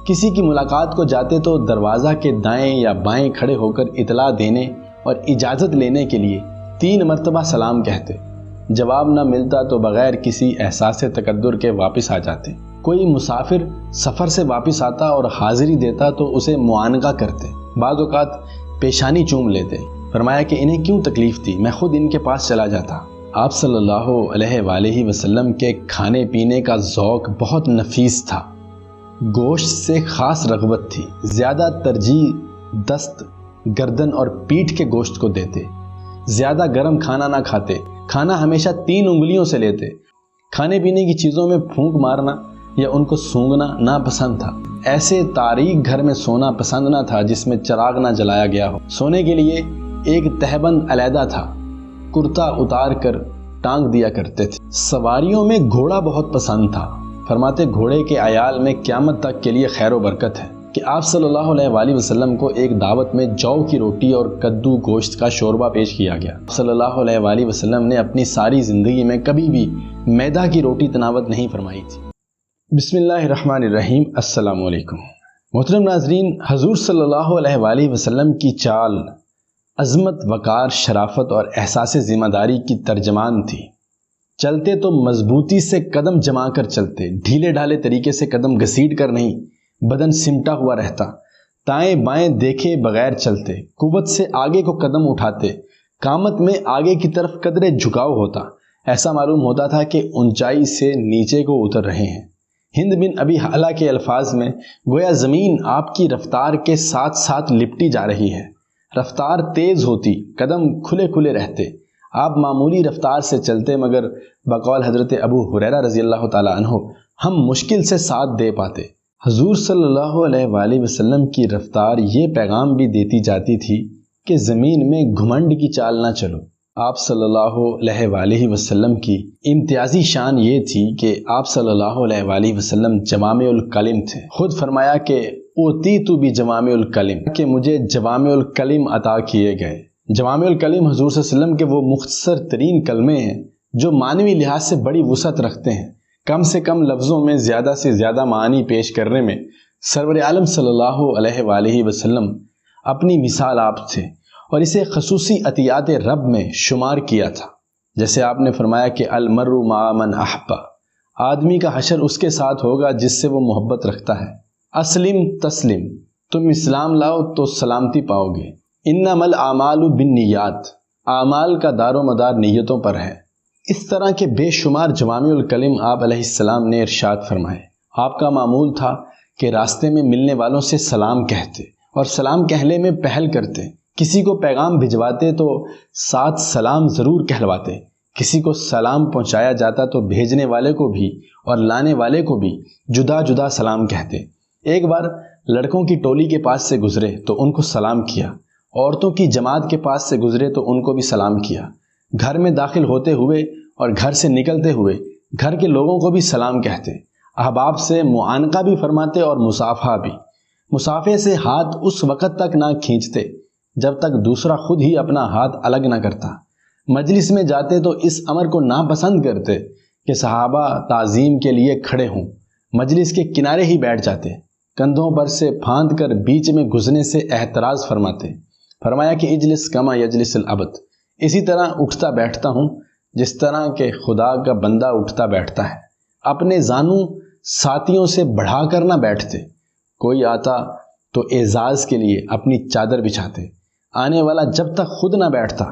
کسی کی ملاقات کو جاتے تو دروازہ کے دائیں یا بائیں کھڑے ہو کر اطلاع دینے اور اجازت لینے کے لیے 3 مرتبہ سلام کہتے۔ جواب نہ ملتا تو بغیر کسی احساس تقدر کے واپس آ جاتے۔ کوئی مسافر سفر سے واپس آتا اور حاضری دیتا تو اسے معانقہ کرتے، بعض اوقات پیشانی چوم لیتے۔ فرمایا کہ انہیں کیوں تکلیف تھی، میں خود ان کے پاس چلا جاتا۔ آپ صلی اللہ علیہ وآلہ وسلم کے کھانے پینے کا ذوق بہت نفیس تھا۔ گوشت سے خاص رغبت تھی، زیادہ ترجیح دست، گردن اور پیٹھ کے گوشت کو دیتے۔ زیادہ گرم کھانا نہ کھاتے، کھانا ہمیشہ 3 انگلیوں سے لیتے۔ کھانے پینے کی چیزوں میں پھونک مارنا یا ان کو سونگھنا ناپسند تھا۔ ایسے تاریک گھر میں سونا پسند نہ تھا جس میں چراغ نہ جلایا گیا ہو۔ سونے کے لیے ایک تہبند علیحدہ تھا، کرتا اتار کر ٹانگ دیا کرتے تھے۔ سواریوں میں گھوڑا بہت پسند تھا۔ فرماتے گھوڑے کے عیال میں قیامت تک کے لیے خیر و برکت ہے کہ آپ صلی اللہ علیہ وآلہ وسلم کو ایک دعوت میں جو کی روٹی اور کدو گوشت کا شوربہ پیش کیا گیا۔ صلی اللہ علیہ وآلہ وسلم نے اپنی ساری زندگی میں کبھی بھی میدا کی روٹی تناوت نہیں فرمائی تھی۔ بسم اللہ الرحمن الرحیم۔ السلام علیکم محترم ناظرین، حضور صلی اللہ علیہ وآلہ وسلم کی چال عظمت، وقار، شرافت اور احساس ذمہ داری کی ترجمان تھی۔ چلتے تو مضبوطی سے قدم جما کر چلتے، ڈھیلے ڈھالے طریقے سے قدم گھسیٹ کر نہیں، بدن سمٹا ہوا رہتا، دائیں بائیں دیکھے بغیر چلتے، قوت سے آگے کو قدم اٹھاتے، قامت میں آگے کی طرف قدرے جھکاؤ ہوتا، ایسا معلوم ہوتا تھا کہ اونچائی سے نیچے کو اتر رہے ہیں۔ ہند بن ابی حالہ کے الفاظ میں گویا زمین آپ کی رفتار کے ساتھ ساتھ لپٹی جا رہی ہے۔ رفتار تیز ہوتی، قدم کھلے کھلے رہتے، آپ معمولی رفتار سے چلتے، مگر بقول حضرت ابو ہریرہ رضی اللہ تعالیٰ عنہ ہم مشکل سے ساتھ دے پاتے۔ حضور صلی اللہ علیہ وآلہ وسلم کی رفتار یہ پیغام بھی دیتی جاتی تھی کہ زمین میں گھمنڈ کی چال نہ چلو۔ آپ صلی اللہ علیہ وآلہ وسلم کی امتیازی شان یہ تھی کہ آپ صلی اللہ علیہ وآلہ وسلم جوامع الکلم تھے۔ خود فرمایا کہ اوتیت بجوامع الکلم، کہ مجھے جوامع الکلم عطا کیے گئے۔ جوامع الکلم حضور صلی اللہ علیہ وسلم کے وہ مختصر ترین کلمے ہیں جو معنوی لحاظ سے بڑی وسعت رکھتے ہیں۔ کم سے کم لفظوں میں زیادہ سے زیادہ معانی پیش کرنے میں سرور عالم صلی اللہ علیہ وآلہ وسلم اپنی مثال آپ تھے، اور اسے خصوصی عطیات رب میں شمار کیا تھا۔ جیسے آپ نے فرمایا کہ المرء مع من احب، آدمی کا حشر اس کے ساتھ ہوگا جس سے وہ محبت رکھتا ہے۔ اسلم تسلم، تم اسلام لاؤ تو سلامتی پاؤ گے۔ انما الاعمال بالنیات، اعمال کا دار و مدار نیتوں پر ہے۔ اس طرح کے بے شمار جوامع الکلم آپ علیہ السلام نے ارشاد فرمائے۔ آپ کا معمول تھا کہ راستے میں ملنے والوں سے سلام کہتے اور سلام کہنے میں پہل کرتے۔ کسی کو پیغام بھجواتے تو ساتھ سلام ضرور کہلواتے۔ کسی کو سلام پہنچایا جاتا تو بھیجنے والے کو بھی اور لانے والے کو بھی جدا جدا سلام کہتے۔ ایک بار لڑکوں کی ٹولی کے پاس سے گزرے تو ان کو سلام کیا، عورتوں کی جماعت کے پاس سے گزرے تو ان کو بھی سلام کیا، گھر میں داخل ہوتے ہوئے اور گھر سے نکلتے ہوئے گھر کے لوگوں کو بھی سلام کہتے۔ احباب سے معانقہ بھی فرماتے اور مصافحہ بھی۔ مصافحے سے ہاتھ اس وقت تک نہ کھینچتے جب تک دوسرا خود ہی اپنا ہاتھ الگ نہ کرتا۔ مجلس میں جاتے تو اس امر کو ناپسند کرتے کہ صحابہ تعظیم کے لیے کھڑے ہوں، مجلس کے کنارے ہی بیٹھ جاتے۔ کندھوں پر سے پھاند کر بیچ میں گزرنے سے احتراز فرماتے۔ فرمایا کہ اجلس کما یجلس العبد، اسی طرح اٹھتا بیٹھتا ہوں جس طرح کہ خدا کا بندہ اٹھتا بیٹھتا ہے۔ اپنے زانوں ساتھیوں سے بڑھا کر نہ بیٹھتے، کوئی آتا تو اعزاز کے لیے اپنی چادر بچھاتے، آنے والا جب تک خود نہ بیٹھتا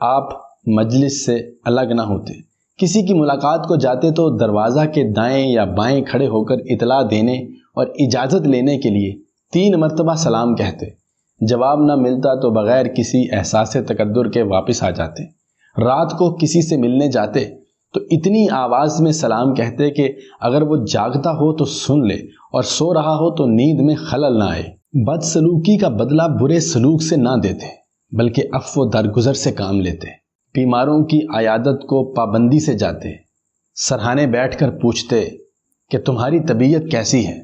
آپ مجلس سے الگ نہ ہوتے۔ کسی کی ملاقات کو جاتے تو دروازہ کے دائیں یا بائیں کھڑے ہو کر اطلاع دینے اور اجازت لینے کے لیے 3 مرتبہ سلام کہتے۔ جواب نہ ملتا تو بغیر کسی احساس تقدر کے واپس آ جاتے۔ رات کو کسی سے ملنے جاتے تو اتنی آواز میں سلام کہتے کہ اگر وہ جاگتا ہو تو سن لے اور سو رہا ہو تو نیند میں خلل نہ آئے۔ بد سلوکی کا بدلہ برے سلوک سے نہ دیتے بلکہ عفو و درگزر سے کام لیتے۔ بیماروں کی عیادت کو پابندی سے جاتے، سرہانے بیٹھ کر پوچھتے کہ تمہاری طبیعت کیسی ہے۔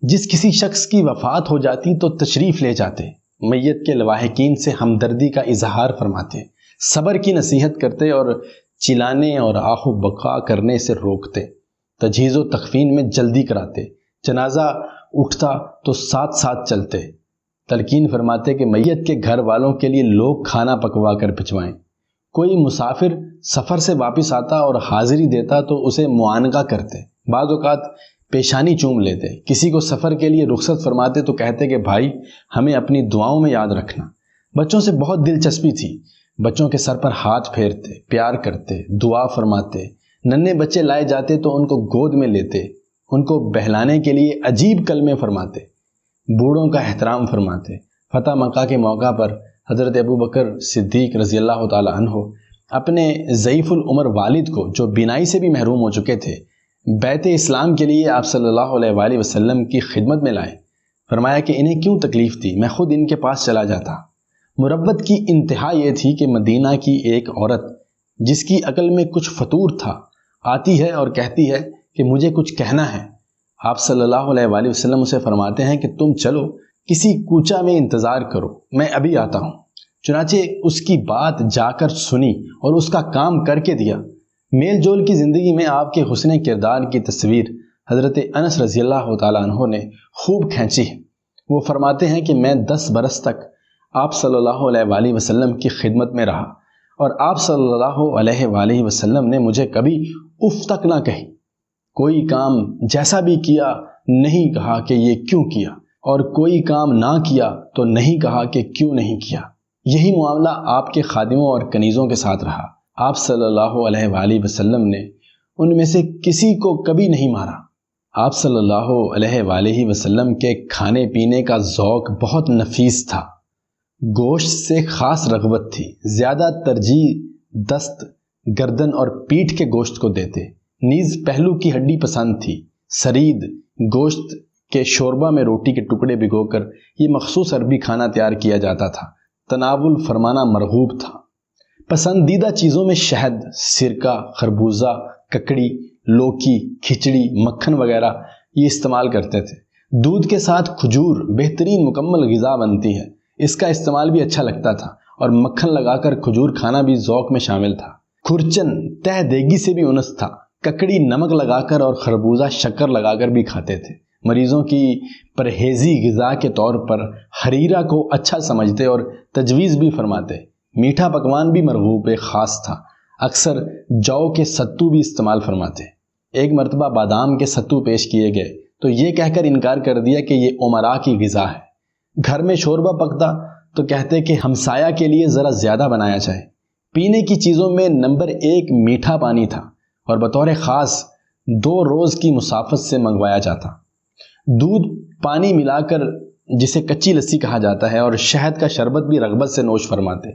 جس کسی شخص کی وفات ہو جاتی تو تشریف لے جاتے، میت کے لواحقین سے ہمدردی کا اظہار فرماتے، صبر کی نصیحت کرتے اور چلانے اور آہ و بکا کرنے سے روکتے، تجہیز و تکفین میں جلدی کراتے، جنازہ اٹھتا تو ساتھ ساتھ چلتے۔ تلقین فرماتے کہ میت کے گھر والوں کے لیے لوگ کھانا پکوا کر بھجوائیں۔ کوئی مسافر سفر سے واپس آتا اور حاضری دیتا تو اسے معانقہ کرتے، بعض اوقات پیشانی چوم لیتے۔ کسی کو سفر کے لیے رخصت فرماتے تو کہتے کہ بھائی ہمیں اپنی دعاؤں میں یاد رکھنا۔ بچوں سے بہت دلچسپی تھی، بچوں کے سر پر ہاتھ پھیرتے، پیار کرتے، دعا فرماتے۔ ننھے بچے لائے جاتے تو ان کو گود میں لیتے، ان کو بہلانے کے لیے عجیب کلمے فرماتے، بوڑھوں کا احترام فرماتے۔ فتح مکہ کے موقع پر حضرت ابوبکر صدیق رضی اللہ تعالی عنہ اپنے ضعیف العمر والد کو، جو بینائی سے بھی محروم ہو چکے تھے، بیعت اسلام کے لیے آپ صلی اللہ علیہ وآلہ وسلم کی خدمت میں لائے۔ فرمایا کہ انہیں کیوں تکلیف تھی، میں خود ان کے پاس چلا جاتا۔ مروت کی انتہا یہ تھی کہ مدینہ کی ایک عورت جس کی عقل میں کچھ فطور تھا آتی ہے اور کہتی ہے کہ مجھے کچھ کہنا ہے۔ آپ صلی اللہ علیہ وآلہ وسلم اسے فرماتے ہیں کہ تم چلو کسی کوچہ میں انتظار کرو، میں ابھی آتا ہوں۔ چنانچہ اس کی بات جا کر سنی اور اس کا کام کر کے دیا۔ میل جول کی زندگی میں آپ کے حسن کردار کی تصویر حضرت انس رضی اللہ تعالیٰ عنہ نے خوب کھینچی ہے۔ وہ فرماتے ہیں کہ میں 10 برس تک آپ صلی اللہ علیہ وآلہ وسلم کی خدمت میں رہا اور آپ صلی اللہ علیہ وآلہ وسلم نے مجھے کبھی اف تک نہ کہی۔ کوئی کام جیسا بھی کیا نہیں کہا کہ یہ کیوں کیا، اور کوئی کام نہ کیا تو نہیں کہا کہ کیوں نہیں کیا۔ یہی معاملہ آپ کے خادموں اور کنیزوں کے ساتھ رہا۔ آپ صلی اللہ علیہ وآلہ وسلم نے ان میں سے کسی کو کبھی نہیں مارا۔ آپ صلی اللہ علیہ وآلہ وسلم کے کھانے پینے کا ذوق بہت نفیس تھا۔ گوشت سے خاص رغبت تھی، زیادہ ترجیح دست، گردن اور پیٹھ کے گوشت کو دیتے، نیز پہلو کی ہڈی پسند تھی۔ سرید گوشت کے شوربہ میں روٹی کے ٹکڑے بھگو کر یہ مخصوص عربی کھانا تیار کیا جاتا تھا۔ تناول فرمانا مرغوب تھا۔ پسندیدہ چیزوں میں شہد، سرکہ، خربوزہ، ککڑی، لوکی، کھچڑی، مکھن وغیرہ یہ استعمال کرتے تھے۔ دودھ کے ساتھ کھجور بہترین مکمل غذا بنتی ہے، اس کا استعمال بھی اچھا لگتا تھا، اور مکھن لگا کر کھجور کھانا بھی ذوق میں شامل تھا۔ کھرچن تہ دیگی سے بھی انس تھا۔ ککڑی نمک لگا کر اور خربوزہ شکر لگا کر بھی کھاتے تھے۔ مریضوں کی پرہیزی غذا کے طور پر حریرہ کو اچھا سمجھتے اور تجویز بھی فرماتے۔ میٹھا پکوان بھی مرغوب خاص تھا، اکثر جو کے ستو بھی استعمال فرماتے۔ ایک مرتبہ بادام کے ستو پیش کیے گئے تو یہ کہہ کر انکار کر دیا کہ یہ امراء کی غذا ہے۔ گھر میں شوربہ پکتا تو کہتے کہ ہمسایہ کے لیے ذرا زیادہ بنایا جائے۔ پینے کی چیزوں میں نمبر 1 میٹھا پانی تھا، اور بطور خاص 2 روز کی مسافت سے منگوایا جاتا۔ دودھ پانی ملا کر جسے کچی لسی کہا جاتا ہے، اور شہد کا شربت بھی رغبت سے نوش فرماتے۔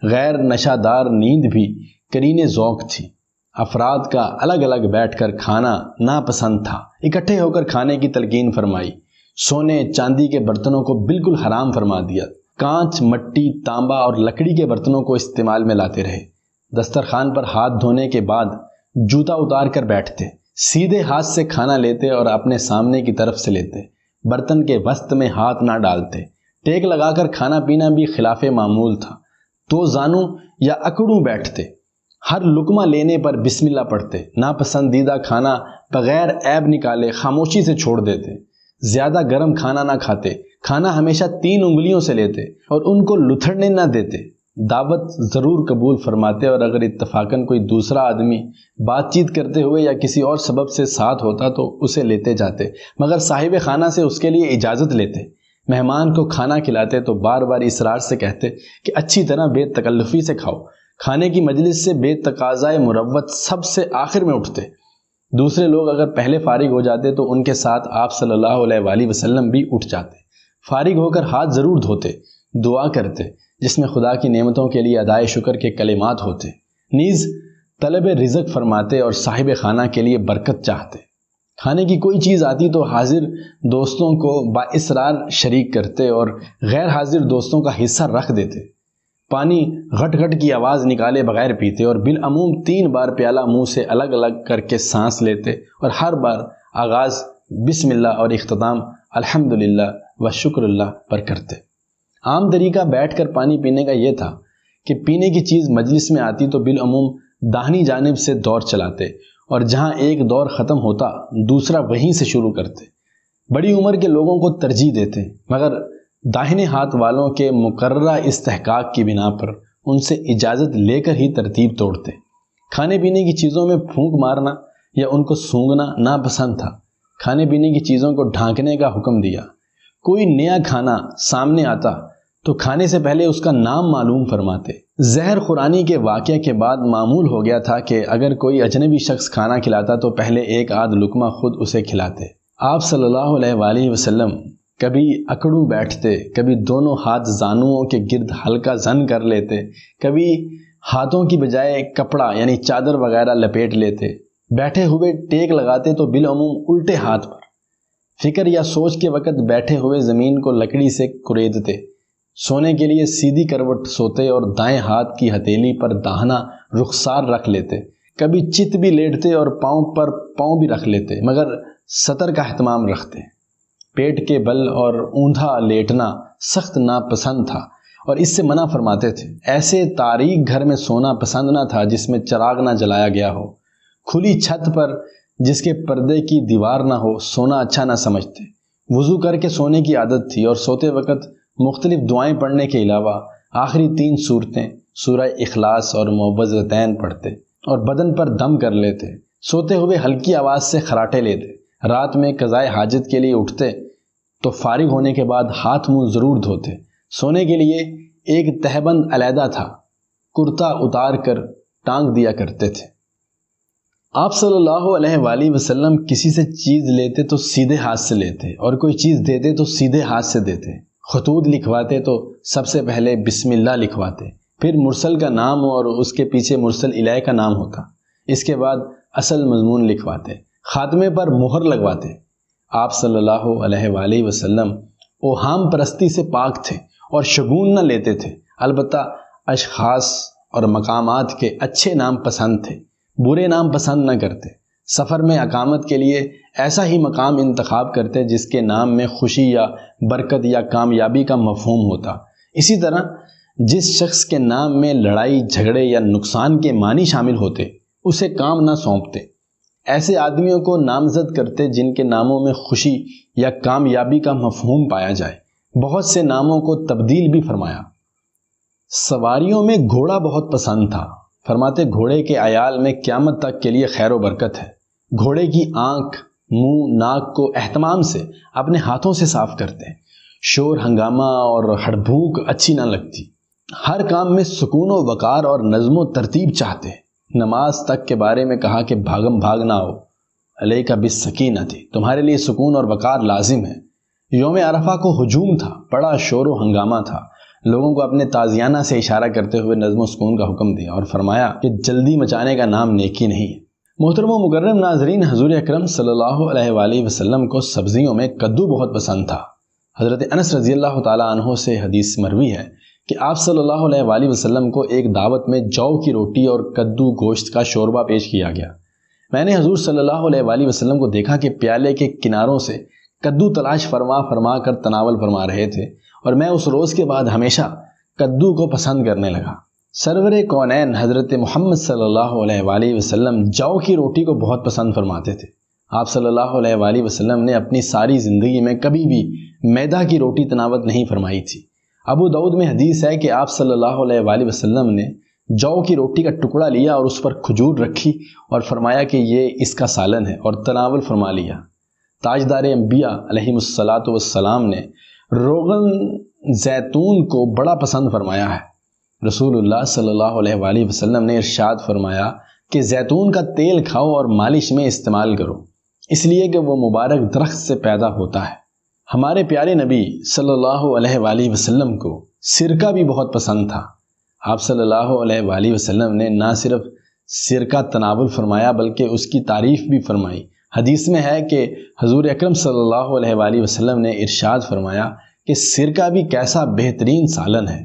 غیر نشہ دار نیند بھی کرین ذوق تھی۔ افراد کا الگ الگ بیٹھ کر کھانا ناپسند تھا، اکٹھے ہو کر کھانے کی تلقین فرمائی۔ سونے چاندی کے برتنوں کو بالکل حرام فرما دیا۔ کانچ، مٹی، تانبا اور لکڑی کے برتنوں کو استعمال میں لاتے رہے۔ دسترخوان پر ہاتھ دھونے کے بعد جوتا اتار کر بیٹھتے، سیدھے ہاتھ سے کھانا لیتے اور اپنے سامنے کی طرف سے لیتے، برتن کے وسط میں ہاتھ نہ ڈالتے۔ ٹیک لگا کر کھانا پینا بھی خلاف معمول تھا۔ 2 زانوں یا اکڑوں بیٹھتے، ہر لقمہ لینے پر بسم اللہ پڑھتے، ناپسندیدہ کھانا بغیر عیب نکالے خاموشی سے چھوڑ دیتے، زیادہ گرم کھانا نہ کھاتے، کھانا ہمیشہ 3 انگلیوں سے لیتے اور ان کو لتھڑنے نہ دیتے۔ دعوت ضرور قبول فرماتے، اور اگر اتفاقاً کوئی دوسرا آدمی بات چیت کرتے ہوئے یا کسی اور سبب سے ساتھ ہوتا تو اسے لیتے جاتے، مگر صاحب خانہ سے اس کے لیے اجازت لیتے۔ مہمان کو کھانا کھلاتے تو بار بار اصرار سے کہتے کہ اچھی طرح بے تکلفی سے کھاؤ۔ کھانے کی مجلس سے بے تقاضائے مروت سب سے آخر میں اٹھتے۔ دوسرے لوگ اگر پہلے فارغ ہو جاتے تو ان کے ساتھ آپ صلی اللہ علیہ وآلہ وسلم بھی اٹھ جاتے۔ فارغ ہو کر ہاتھ ضرور دھوتے، دعا کرتے جس میں خدا کی نعمتوں کے لیے ادائے شکر کے کلمات ہوتے، نیز طلب رزق فرماتے اور صاحب خانہ کے لیے برکت چاہتے۔ کھانے کی کوئی چیز آتی تو حاضر دوستوں کو باصرار شریک کرتے اور غیر حاضر دوستوں کا حصہ رکھ دیتے۔ پانی گھٹ گھٹ کی آواز نکالے بغیر پیتے، اور بالعموم 3 بار پیالہ منہ سے الگ الگ کر کے سانس لیتے، اور ہر بار آغاز بسم اللہ اور اختتام الحمدللہ و شکر اللہ پر کرتے۔ عام طریقہ بیٹھ کر پانی پینے کا یہ تھا کہ پینے کی چیز مجلس میں آتی تو بالعموم داہنی جانب سے دور چلاتے، اور جہاں ایک دور ختم ہوتا دوسرا وہیں سے شروع کرتے۔ بڑی عمر کے لوگوں کو ترجیح دیتے مگر داہنے ہاتھ والوں کے مقررہ استحقاق کی بنا پر ان سے اجازت لے کر ہی ترتیب توڑتے۔ کھانے پینے کی چیزوں میں پھونک مارنا یا ان کو سونگھنا ناپسند تھا۔ کھانے پینے کی چیزوں کو ڈھانکنے کا حکم دیا۔ کوئی نیا کھانا سامنے آتا تو کھانے سے پہلے اس کا نام معلوم فرماتے۔ زہر خورانی کے واقعے کے بعد معمول ہو گیا تھا کہ اگر کوئی اجنبی شخص کھانا کھلاتا تو پہلے ایک آدھ لقمہ خود اسے کھلاتے۔ آپ صلی اللہ علیہ وآلہ وسلم کبھی اکڑوں بیٹھتے، کبھی دونوں ہاتھ زانوؤں کے گرد ہلکا زن کر لیتے، کبھی ہاتھوں کی بجائے کپڑا یعنی چادر وغیرہ لپیٹ لیتے۔ بیٹھے ہوئے ٹیک لگاتے تو بالعموم الٹے ہاتھ پر۔ فکر یا سوچ کے وقت بیٹھے ہوئے زمین کو لکڑی سے کریدتے۔ سونے کے لیے سیدھی کروٹ سوتے اور دائیں ہاتھ کی ہتھیلی پر داہنا رخسار رکھ لیتے۔ کبھی چت بھی لیٹتے اور پاؤں پر پاؤں بھی رکھ لیتے، مگر سطر کا اہتمام رکھتے۔ پیٹ کے بل اور اوندھا لیٹنا سخت ناپسند تھا اور اس سے منع فرماتے تھے۔ ایسے تاریک گھر میں سونا پسند نہ تھا جس میں چراغ نہ جلایا گیا ہو۔ کھلی چھت پر جس کے پردے کی دیوار نہ ہو سونا اچھا نہ سمجھتے۔ وضو کر کے سونے کی عادت تھی اور سوتے وقت مختلف دعائیں پڑھنے کے علاوہ آخری 3 سورتیں سورہ اخلاص اور معوذتین پڑھتے اور بدن پر دم کر لیتے۔ سوتے ہوئے ہلکی آواز سے خراٹے لیتے۔ رات میں قضائے حاجت کے لیے اٹھتے تو فارغ ہونے کے بعد ہاتھ منہ ضرور دھوتے۔ سونے کے لیے ایک تہبند علیحدہ تھا، کرتا اتار کر ٹانگ دیا کرتے تھے۔ آپ صلی اللہ علیہ وآلہ وسلم کسی سے چیز لیتے تو سیدھے ہاتھ سے لیتے اور کوئی چیز دیتے تو سیدھے ہاتھ سے دیتے۔ خطوط لکھواتے تو سب سے پہلے بسم اللہ لکھواتے، پھر مرسل کا نام اور اس کے پیچھے مرسل الیہ کا نام ہوتا، اس کے بعد اصل مضمون لکھواتے، خاتمے پر مہر لگواتے۔ آپ صلی اللہ علیہ وآلہ وسلم اوہام پرستی سے پاک تھے اور شگون نہ لیتے تھے، البتہ اشخاص اور مقامات کے اچھے نام پسند تھے، برے نام پسند نہ کرتے۔ سفر میں اقامت کے لیے ایسا ہی مقام انتخاب کرتے جس کے نام میں خوشی یا برکت یا کامیابی کا مفہوم ہوتا۔ اسی طرح جس شخص کے نام میں لڑائی جھگڑے یا نقصان کے معنی شامل ہوتے اسے کام نہ سونپتے۔ ایسے آدمیوں کو نامزد کرتے جن کے ناموں میں خوشی یا کامیابی کا مفہوم پایا جائے۔ بہت سے ناموں کو تبدیل بھی فرمایا۔ سواریوں میں گھوڑا بہت پسند تھا، فرماتے گھوڑے کے عیال میں قیامت تک کے لیے خیر و برکت ہے۔ گھوڑے کی آنکھ، منہ، ناک کو اہتمام سے اپنے ہاتھوں سے صاف کرتے۔ شور ہنگامہ اور ہڑبھونک اچھی نہ لگتی۔ ہر کام میں سکون و وقار اور نظم و ترتیب چاہتے۔ نماز تک کے بارے میں کہا کہ بھاگم بھاگ نہ ہو، علیکہ بالسکینۃ، تمہارے لیے سکون اور وقار لازم ہے۔ یوم عرفہ کو ہجوم تھا، بڑا شور و ہنگامہ تھا۔ لوگوں کو اپنے تازیانہ سے اشارہ کرتے ہوئے نظم و سکون کا حکم دیا اور فرمایا کہ جلدی مچانے کا نام نیکی نہیں ہے۔ محترم و مکرم ناظرین، حضور اکرم صلی اللہ علیہ وآلہ وسلم کو سبزیوں میں کدو بہت پسند تھا۔ حضرت انس رضی اللہ تعالیٰ عنہ سے حدیث مروی ہے کہ آپ صلی اللہ علیہ وآلہ وسلم کو ایک دعوت میں جو کی روٹی اور کدو گوشت کا شوربہ پیش کیا گیا۔ میں نے حضور صلی اللہ علیہ وآلہ وسلم کو دیکھا کہ پیالے کے کناروں سے کدو تلاش فرما کر تناول فرما رہے تھے اور میں اس روز کے بعد ہمیشہ کدو کو پسند کرنے لگا۔ سرور کونین حضرت محمد صلی اللہ علیہ وآلہ وسلم جو کی روٹی کو بہت پسند فرماتے تھے۔ آپ صلی اللہ علیہ وآلہ وسلم نے اپنی ساری زندگی میں کبھی بھی میدا کی روٹی تناوت نہیں فرمائی تھی۔ ابو داؤد میں حدیث ہے کہ آپ صلی اللہ علیہ وآلہ وسلم نے جو کی روٹی کا ٹکڑا لیا اور اس پر کھجور رکھی اور فرمایا کہ یہ اس کا سالن ہے اور تناول فرما لیا۔ تاجدار انبیاء علیہ الصلاۃ والسلام نے روغن زیتون کو بڑا پسند فرمایا ہے۔ رسول اللہ صلی اللہ علیہ وآلہ وسلم نے ارشاد فرمایا کہ زیتون کا تیل کھاؤ اور مالش میں استعمال کرو، اس لیے کہ وہ مبارک درخت سے پیدا ہوتا ہے۔ ہمارے پیارے نبی صلی اللہ علیہ وآلہ وسلم کو سرکہ بھی بہت پسند تھا۔ آپ صلی اللہ علیہ وآلہ وسلم نے نہ صرف سرکہ تناول فرمایا بلکہ اس کی تعریف بھی فرمائی۔ حدیث میں ہے کہ حضور اکرم صلی اللہ علیہ وآلہ وسلم نے ارشاد فرمایا کہ سرکہ بھی کیسا بہترین سالن ہے۔